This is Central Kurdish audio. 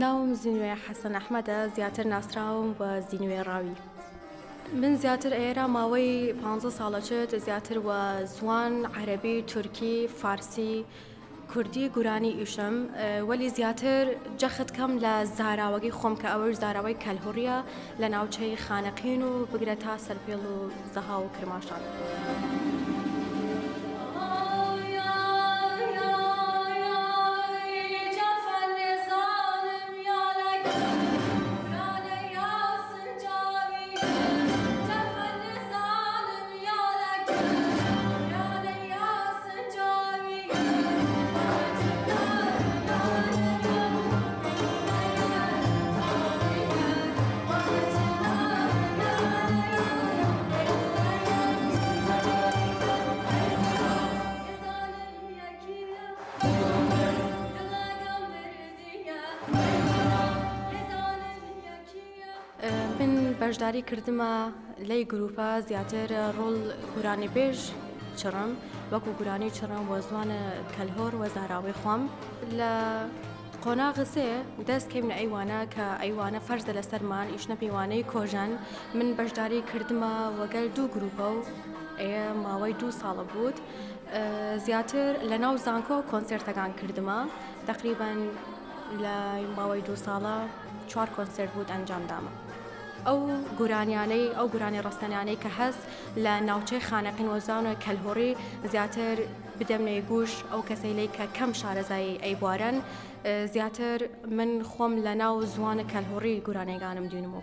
ناوم زینوێ حەسەن ئەحمەدە زیاتر ناسراوم بە زینوێ ڕاوی. من زیاتر ئێرە ماوەی 15 ساڵەچێت زیاتر وە زوان عەرەبی تورکی فارسی کوردی گورانی ئیشم وەلی زیاتر جەخت کەم لە زاراوەگەی خۆم کە ئەوەش زاراوەی کەلهوڕیە لە ناوچەی خانەقین و بگرە تا سەرپێڵ و زەها و کرماشان. من بەشداری کردمە لەی گروپە زیاتر ڕۆڵ گورانی بێژ چڕم وەکو گورانی چڕم وە زوانە کەلهۆر وە زاراوەی خۆم لە قۆناغ سێ دەست کەمنە ئەیوانە کە ئەیوانە فەرزە لەسەرمان ئیشنە پەیوانەی کۆژان من بەشداری کردمە وەگەل دوو گروپە و ئەیە ماوەی 2 ساڵە بووت زیاتر لە ناو زانکۆ کۆنسێرتەکان کردمە تقریباً لە ماوەی 2 ساڵە 4 کۆنسێرت بووت ئەنجام دامە. ئەو گورانیانەی ئەو گورانی ڕستەنیانەی کە هەست لە ناوچەی خانەقین وەزانە کەلهۆڕی زیاتر بدەمنەی گوش ئەو کەسەی لی کە کەم شارەزایی ئەیبوارن زیاتر من خۆم لە ناو زوانە کەلهۆڕی گورانێگانم دوێنمەوە.